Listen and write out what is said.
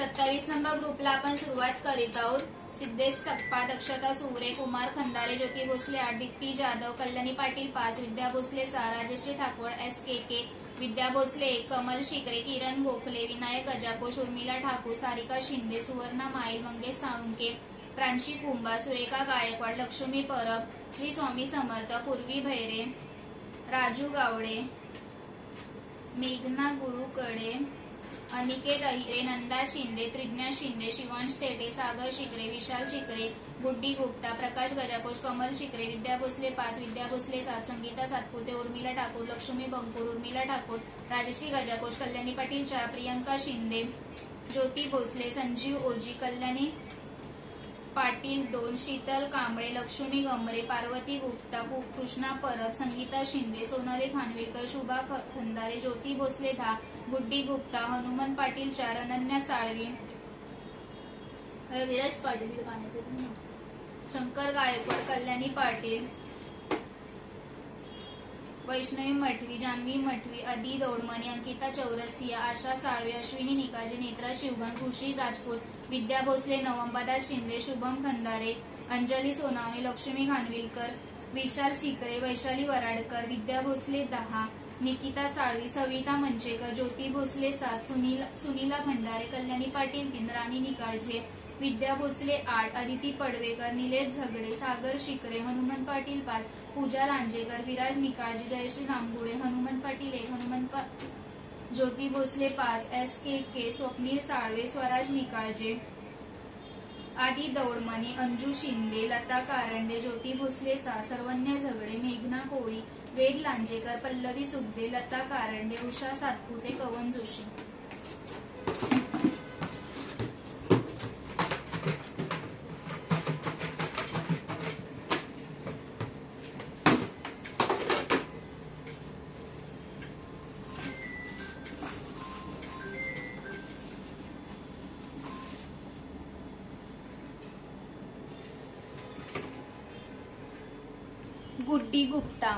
27 number ग्रुपला आपण सुरुवात करीत आहोत। सिद्धेश सप्पा, दक्षता सुरे, कुमार खंदारे, ज्योती भोसले 8, दीप्ती जाधव, कल्याणी पाटील 5, विद्या भोसले 6, राजश्री ठाकवड, SKK, विद्या भोसले 1, कमल शिकरे, किरण गोखले, विनायक अजाकोश, उर्मिला ठाकूर, सारिका शिंदे, सुवर्णा माईल, मंगेश साळुंके, प्रांशी कुंभा, सुरेखा गायकवाड, लक्ष्मी परब, श्री स्वामी समर्थ, पूर्वी भैरे, राजू गावडे, मेघना गुरुकडे, अनिकेत अहिरे, नंदा शिंदे, त्रिज्ञा शिंदे, शिवांश थेटे, सागर शिकरे, विशाल शिकरे, गुड्डी गुप्ता, प्रकाश गजाकोश, कमल शिकरे, विद्या भोसले 5, विद्या भोसले 7, संगीता सातपुते, उर्मिला ठाकूर, लक्ष्मी बंकुर, उर्मिला ठाकूर, राजश्री गजाकोश, कल्याणी पाटील 4, प्रियंका शिंदे, ज्योती भोसले, संजीव ओजी, कल्याणी पाटील 2, शीतल कांबळे, लक्ष्मी गमरे, पार्वती गुप्ता, कृष्णा परब, संगीता शिंदे, सोनाली खानविलकर, शुभा खंदारे, ज्योती भोसले 10, गुड्डी गुप्ता, हनुमान पाटील 4, अनन्या साळवी, विराज पाटील, शंकर गायकवाड, कल्याणी पाटील, वैष्णवी मठवी, जान्हवी मठवी, अदी दौडमणी, अंकिता चौरसिया, आशा साळवे, अश्विनी निकाजे, नेत्रा शिवगण, खुशी राजपूत, विद्या भोसले 9, अंबादास शिंदे, शुभम खंदारे, अंजली सोनावणे, लक्ष्मी खानविलकर, विशाल शिकरे, वैशाली वराडकर, विद्या भोसले 10, निकिता साळवी, सविता मंचेकर, ज्योती भोसले 7, सुनीला भंडारे, कल्याणी पाटील 3, राणी निकाळजे, विद्या भोसले 8, अदिती पडवेकर, निलेश झगडे, सागर शिकरे, हनुमान पाटील 5, पूजा लांजेकर, विराज निकाळजे, जयश्री नामगुडे, हनुमान पाटील 1, ज्योती भोसले 5, SKK, स्वप्नील साळवे, स्वराज निकाळजे, आदी दौडमणी, अंजू शिंदे, लता कारंडे, ज्योती भोसले 6, सर्वज्ञ झगडे, मेघना कोळी, वेद लांजेकर, पल्लवी सुगदे, लता कारंडे, उषा सातपुते, कवन जोशी। गुड्डी गुप्ता,